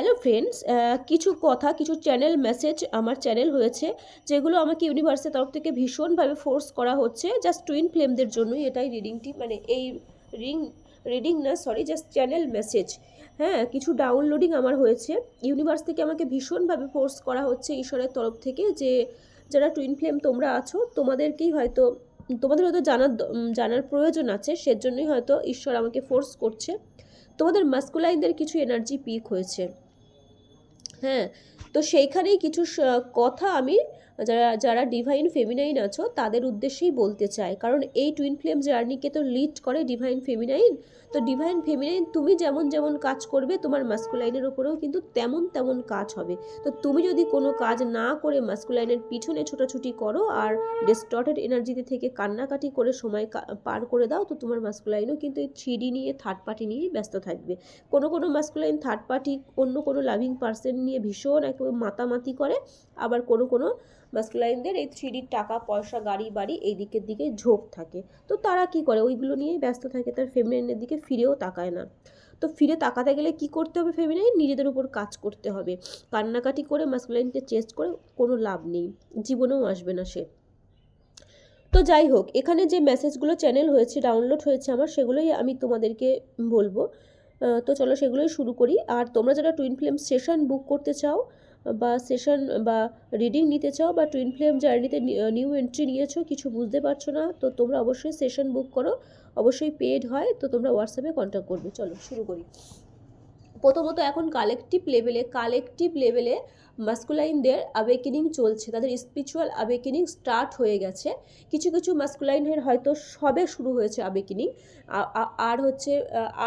Hello friends, কিছু কথা, কিছু চ্যানেল মেসেজ আমার চ্যানেল হয়েছে, যেগুলো আমাকে ইউনিভার্সের তরফ থেকে ভীষণভাবে ফোর্স করা হচ্ছে জাস্ট টুইন ফ্লেমদের জন্যই। এটাই রিডিংটি, মানে এই রিং রিডিং না, সরি, জাস্ট চ্যানেল মেসেজ। হ্যাঁ, কিছু ডাউনলোডিং আমার হয়েছে। ইউনিভার্স থেকে আমাকে ভীষণভাবে ফোর্স করা হচ্ছে ঈশ্বরের তরফ থেকে, যে যারা টুইন ফ্লেম তোমরা আছো, তোমাদের হয়তো জানার প্রয়োজন আছে, সেজন্যই হয়তো ঈশ্বর আমাকে ফোর্স করছে। তোমাদের মাস্কুলাইনদের কিছু এনার্জি পিক হয়েছে। হ্যাঁ, তো সেইখানেই কিছু কথা আমি যারা যারা ডিভাইন ফেমিনাইন আছো তাদের উদ্দেশ্যেই বলতে চাই, কারণ এই টুইন ফ্লেম জার্নিকে তো লিড করে ডিভাইন ফেমিনাইন। তো ডিভাইন ফেমিনাইন তুমি যেমন যেমন কাজ করবে, তোমার মাস্কুলাইনের ওপরেও কিন্তু তেমন তেমন কাজ হবে। তো তুমি যদি কোনো কাজ না করে মাস্কুলাইনের পিছনে ছোটাছুটি করো আর ডিস্টর্টেড এনার্জিতে থেকে কান্নাকাটি করে সময় পার করে দাও, তো তোমার মাস্কুলাইনও কিন্তু এই 3D নিয়ে, থার্ড পার্টি নিয়েই ব্যস্ত থাকবে। কোনো মাস্কুলাইন থার্ড পার্টি, অন্য কোনো লাভিং পার্সন নিয়ে ভীষণ একেবারে মাতামাতি করে, আবার কোনো মাস্কুলাইনদের এই 3D টাকা পয়সা গাড়ি বাড়ি এই দিকের দিকে ঝোঁক থাকে। তো তারা কি করে, ওইগুলো নিয়েই ব্যস্ত থাকে, তার ফেমিনাইনের দিকে ফিরেও তাকায় না। তো ফিরে তাকাতে গেলে কি করতে হবে, ফেমিনাইন নিজেদের উপর কাজ করতে হবে। কান্নাকাটি করে মাস্কুলাইনকে চেস্ট করে কোনো লাভ নেই, জীবনেও আসবে না সে। তো যাই হোক, এখানে যে মেসেজগুলো চ্যানেল হয়েছে, ডাউনলোড হয়েছে আমার, সেগুলোই আমি তোমাদেরকে বলবো। তো চলো সেগুলোই শুরু করি। আর তোমরা যারা টুইন ফ্লেম সেশন বুক করতে চাও, বা সেশন বা রিডিং নিতে চাও, বা টুইন ফ্লেম জার্নিতে নিউ এন্ট্রি নিয়েছো, কিছু বুঝতে পারছো না, তো তোমরা অবশ্যই সেশন বুক করো। অবশ্যই পেড হয়, তো তোমরা হোয়াটসঅ্যাপে কন্ট্যাক্ট করবে। চলো শুরু করি। প্রথমত এখন কালেকটিভ লেভেলে মাস্কুলাইনদের অ্যাওয়েকেনিং চলছে, তাদের স্পিরিচুয়াল অ্যাওয়েকেনিং স্টার্ট হয়ে গেছে। কিছু কিছু মাস্কুলাইনের হয়তো সবে শুরু হয়েছে অ্যাওয়েকেনিং,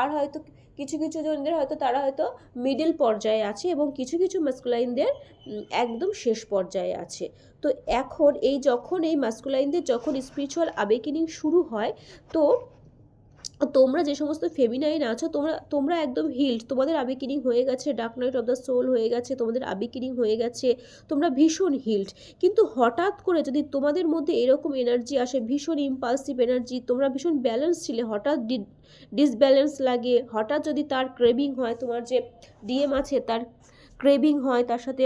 আর হয়তো কিছু কিছু জনদের হয়তো তারা হয়তো মিডল পর্যায়ে আছে, এবং কিছু কিছু মাস্কুলাইনদের একদম শেষ পর্যায়ে আছে। তো এখন যখন এই মাস্কুলাইনদের যখন স্পিরিচুয়াল অ্যাওয়েকেনিং শুরু হয়, তো তোমরা যে সমস্ত ফেমিনাইন আছো, তোমরা একদম হিল্ড, তোমাদের আবেকিনিং হয়ে গেছে, dark night of the soul হয়ে গেছে, তোমাদের আবেকিনিং হয়ে গেছে, তোমরা ভীষণ হিল্ড। কিন্তু হঠাৎ করে যদি তোমাদের মধ্যে এরকম এনার্জি আসে, ভীষণ ইম্পালসিভ এনার্জি, তোমরা ভীষণ ব্যালেন্স ছিলে, হঠাৎ ডিসব্যালেন্স লাগে, হঠাৎ যদি তার ক্রেভিং হয়, তোমার যে ডিএম আছে তার ক্রেভিং হয়, তার সাথে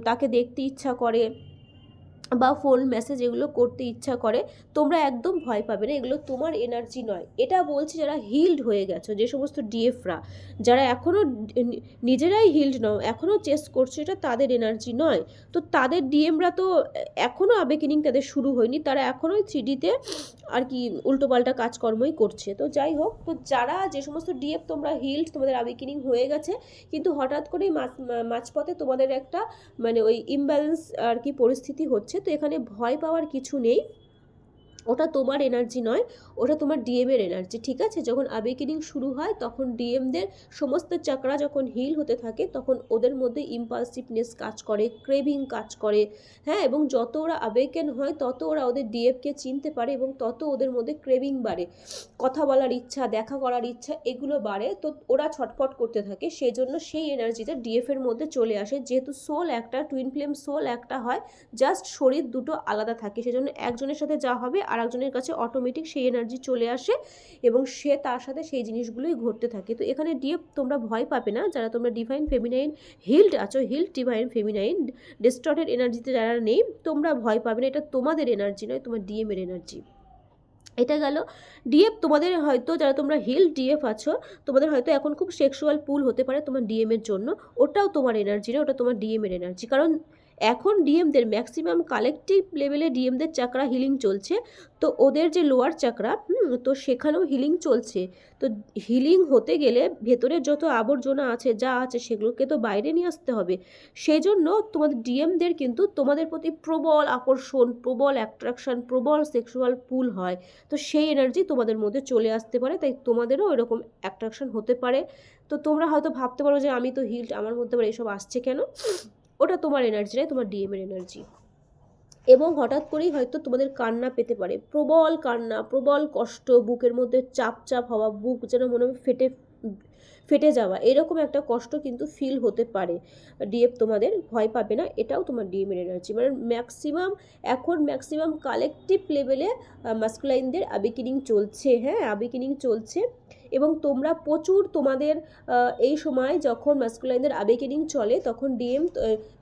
তাকে দেখতে ইচ্ছা করে, বা ফোন মেসেজ এগুলো করতে ইচ্ছা করে, তোমরা একদম ভয় পাবে না, এগুলো তোমার এনার্জি নয়। এটা বলছি যারা হিল্ড হয়ে গেছো, যে সমস্ত ডিএফরা, যারা এখনও নিজেরাই হিল্ড নও, এখনও চেস্ট করছো, এটা তাদের এনার্জি নয়। তো তাদের ডিএমরা তো এখনও আবেকিনিং তাদের শুরু হয়নি, তারা এখনও 3Dতে আর কি উল্টোপাল্টা কাজকর্মই করছে। তো যাই হোক, তো যারা যে সমস্ত ডিএফ তোমরা হিল্ড, তোমাদের আবেকিনিং হয়ে গেছে, কিন্তু হঠাৎ করেই মাঝপথে তোমাদের একটা মানে ওই ইমব্যালেন্স আর কি পরিস্থিতি হচ্ছে, তো এখানে ভয় পাওয়ার কিছু নেই। ওটা তোমার এনার্জি নয়, ওটা তোমার ডিএমের এনার্জি, ঠিক আছে? যখন আবেকিনিং শুরু হয়, তখন ডিএমদের সমস্ত চাকরা যখন হিল হতে থাকে, তখন ওদের মধ্যে ইম্পালসিভনেস কাজ করে, ক্রেভিং কাজ করে। হ্যাঁ, এবং যত ওরা আবেকেন হয়, তত ওরা ওদের ডিএফকে চিনতে পারে, এবং তত ওদের মধ্যে ক্রেভিং বাড়ে, কথা বলার ইচ্ছা, দেখা করার ইচ্ছা, এগুলো বাড়ে। তো ওরা ছটফট করতে থাকে, সেই জন্য সেই এনার্জিটা ডিএফের মধ্যে চলে আসে। যেহেতু সোল একটা, টুইন ফ্লেম সোল একটা হয়, জাস্ট শরীর দুটো আলাদা থাকে, সেজন্য একজনের সাথে যা হবে আর একজনের কাছে অটোমেটিক সেই এনার্জি চলে আসে, এবং সে তার সাথে সেই জিনিসগুলোই ঘটতে থাকে। তো এখানে ডিএফ তোমরা ভয় পাবে না, যারা তোমরা ডিভাইন ফেমিনাইন হিল্ড আছো, হিল্ড ডিভাইন ফেমিনাইন, ডিস্টর্টেড এনার্জিতে যারা নেই, তোমরা ভয় পাবে না, এটা তোমাদের এনার্জি নয়, তোমার ডিএমের এনার্জি। এটা গেল ডিএফ। তোমাদের হয়তো, যারা তোমরা হিল ডিএফ আছো, তোমাদের হয়তো এখন খুব সেক্সুয়াল পুল হতে পারে তোমার ডিএম এর জন্য, ওটাও তোমার এনার্জি না, ওটা তোমার ডিএম এর এনার্জি। কারণ এখন ডিএমদের ম্যাক্সিমাম কালেকটিভ লেভেলে ডিএমদের চাকরা হিলিং চলছে, তো ওদের যে লোয়ার চাকরা, তো সেখানেও হিলিং চলছে। তো হিলিং হতে গেলে ভেতরের যত আবর্জনা আছে, যা আছে, সেগুলোকে তো বাইরে নিয়ে আসতে হবে। সেই জন্য তোমাদের ডিএমদের কিন্তু তোমাদের প্রতি প্রবল আকর্ষণ, প্রবল অ্যাট্রাকশন, প্রবল সেক্সুয়াল পুল হয়। তো সেই এনার্জি তোমাদের মধ্যে চলে আসতে পারে, তাই তোমাদেরও এরকম অ্যাট্রাকশন হতে পারে। তো তোমরা হয়তো ভাবতে পারো যে আমি তো হিল্ড, আমার মধ্যে আবার এসব আসছে কেন? ওটা তোমার এনার্জি নয়, তোমার ডিএমের এনার্জি। এবং হঠাৎ করেই হয়তো তোমাদের কান্না পেতে পারে, প্রবল কান্না, প্রবল কষ্ট, বুকের মধ্যে চাপ চাপ হওয়া, বুক যেন মনে হয় ফেটে যাওয়া, এরকম একটা কষ্ট কিন্তু ফিল হতে পারে। ডিএফ তোমাদের, ভয় পাবে না, এটাও তোমার ডিএমের এনার্জি। মানে ম্যাক্সিমাম কালেকটিভ লেভেলে মাস্কুলাইনদের আবেকিনিং চলছে, হ্যাঁ আবেকিনিং চলছে। এবং তোমরা প্রচুর তোমাদের এই সময় যখন মাস্কুলাইনদের আবেকিনিং চলে তখন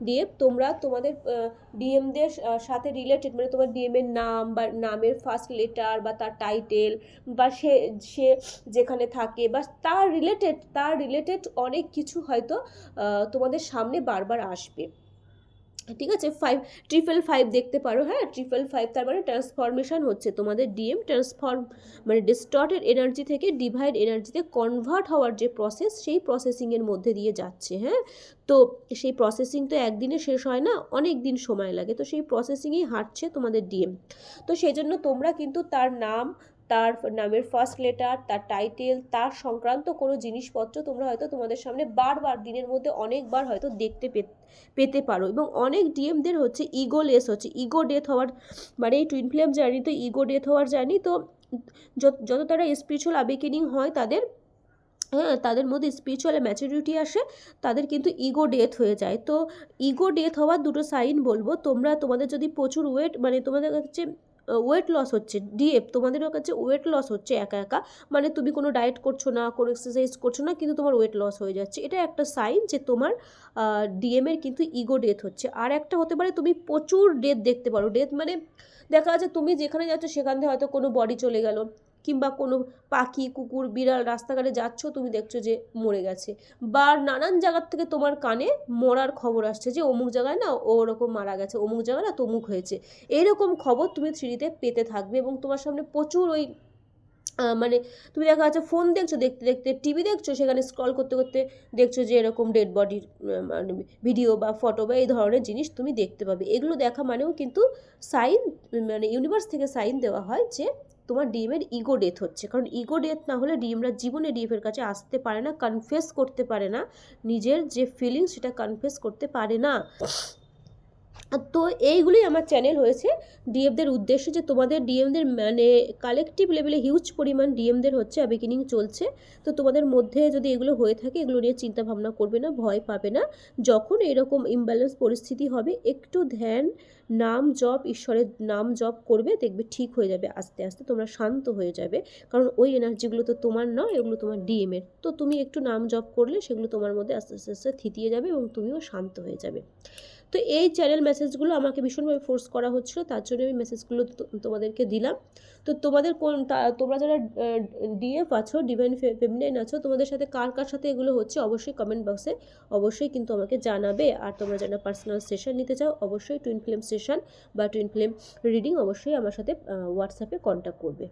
ডিএফ তোমরা তোমাদের ডিএমদের সাথে রিলেটেড, মানে তোমার ডিএমের নাম বা নামের ফার্স্ট লেটার বা তার টাইটেল বা সে যেখানে থাকে বা তার রিলেটেড অনেক কিছু হয়তো তোমাদের সামনে বারবার আসবে, ঠিক আছে। 5 দেখতে পারো, হ্যাঁ 5 তার মানে ট্রান্সফরমেশন হচ্ছে, তোমাদের ডিএম মানে ডিস্টর্টেড এনার্জি থেকে ডিভাইড এনার্জিতে কনভার্ট হওয়ার যে প্রসেস, সেই প্রসেসিংয়ের মধ্যে দিয়ে যাচ্ছে, হ্যাঁ। তো সেই প্রসেসিং তো একদিনে শেষ হয় না, অনেক দিন সময় লাগে, তো সেই প্রসেসিংয়েই হাঁটছে তোমাদের ডিএম। তো সেই জন্য তোমরা কিন্তু তার নামের ফার্স্ট লেটার, তার টাইটেল, তার সংক্রান্ত কোনো জিনিসপত্র তোমরা হয়তো তোমাদের সামনে বারবার দিনের মধ্যে অনেকবার হয়তো দেখতে পেতে পারো। এবং অনেক ডিএমদের হচ্ছে ইগোলেস হচ্ছে, ইগো ডেথ হওয়ার, মানে এই টুইন ফ্লেম জার্নি তো ইগো ডেথ হওয়ার জার্নি। তো যত তারা স্পিরিচুয়াল অ্যাওয়েকেনিং হয় তাদের মধ্যে স্পিরিচুয়াল ম্যাচুরিটি আসে, তাদের কিন্তু ইগো ডেথ হয়ে যায়। তো ইগো ডেথ হওয়ার দুটো সাইন বলবো, তোমাদের যদি প্রচুর ওয়েট, মানে তোমাদের কাছে ওয়েট লস হচ্ছে, ডিএফ তোমাদের কাছে ওয়েট লস হচ্ছে একা, মানে তুমি কোনো ডায়েট করছো না, কোনো এক্সারসাইজ করছো না, কিন্তু তোমার ওয়েট লস হয়ে যাচ্ছে, এটা একটা সাইন যে তোমার ডিএমের কিন্তু ইগো ডেথ হচ্ছে। আর একটা হতে পারে তুমি প্রচুর ডেথ দেখতে পারো, ডেথ মানে দেখা যাচ্ছে তুমি যেখানে যাচ্ছ সেখান থেকে হয়তো কোনো বডি চলে গেল, কিংবা কোনো পাখি, কুকুর, বিড়াল রাস্তাঘাটে যাচ্ছ, তুমি দেখছো যে মরে গেছে, বা নানান জায়গার থেকে তোমার কানে মরার খবর আসছে যে অমুক জায়গায় না ও ওরকম মারা গেছে, অমুক জায়গায় না তমুক হয়েছে, এইরকম খবর তুমি থ্রিডিতে পেতে থাকবে। এবং তোমার সামনে প্রচুর ওই মানে তুমি দেখা যাচ্ছে ফোন দেখছো, দেখতে টিভি দেখছো, সেখানে স্ক্রল করতে দেখছো যে এরকম ডেড বডির মানে ভিডিও বা ফটো বা এই ধরনের জিনিস তুমি দেখতে পাবে। এগুলো দেখা মানেও কিন্তু সাইন, মানে ইউনিভার্স থেকে সাইন দেওয়া হয় যে তোমার ডিএমের ইগো ডেথ হচ্ছে। কারণ ইগো ডেথ না হলে ডিএমরা জীবনে ডিএফের কাছে আসতে পারে না, কনফেস করতে পারে না, নিজের যে ফিলিংস সেটা কনফেস করতে পারে না। তো এইগুলোই আমার চ্যানেল হয়েছে ডিএমদের উদ্দেশ্যে, যে তোমাদের ডিএমদের মানে কালেকটিভ লেভেলে হিউজ পরিমাণ ডিএমদের হচ্ছে অ্যাওয়েকেনিং চলছে। তো তোমাদের মধ্যে যদি এগুলো হয়ে থাকে, এগুলো নিয়ে চিন্তা ভাবনা করবে না, ভয় পাবে না। যখন এরকম ইমব্যালেন্স পরিস্থিতি হবে, একটু ধ্যান, নাম জপ, ঈশ্বরের নাম জপ করবে, দেখবে ঠিক হয়ে যাবে, আস্তে আস্তে তোমরা শান্ত হয়ে যাবে। কারণ ওই এনার্জিগুলো তো তোমার নয়, এগুলো তোমার ডিএমের। তো তুমি একটু নাম জপ করলে সেগুলো তোমার মধ্যে আস্তে আস্তে থিতিয়ে যাবে এবং তুমিও শান্ত হয়ে যাবে। তো এই চ্যানেল মেসেজগুলো আমাকে ভীষণভাবে ফোর্স করা হচ্ছিলো, তার জন্য আমি মেসেজগুলো তোমাদেরকে দিলাম। তো তোমাদের তোমরা যারা ডিএফ আছো, ডিভাইন ফেমিনাইন আছো, তোমাদের সাথে কার সাথে এগুলো হচ্ছে অবশ্যই কমেন্ট বক্সে অবশ্যই কিন্তু আমাকে জানাবে। আর তোমরা যারা পার্সোনাল সেশন নিতে চাও, অবশ্যই টুইন ফ্লেম সেশন বা টুইন ফ্লেম রিডিং অবশ্যই আমার সাথে হোয়াটসঅ্যাপে কন্ট্যাক্ট করবে।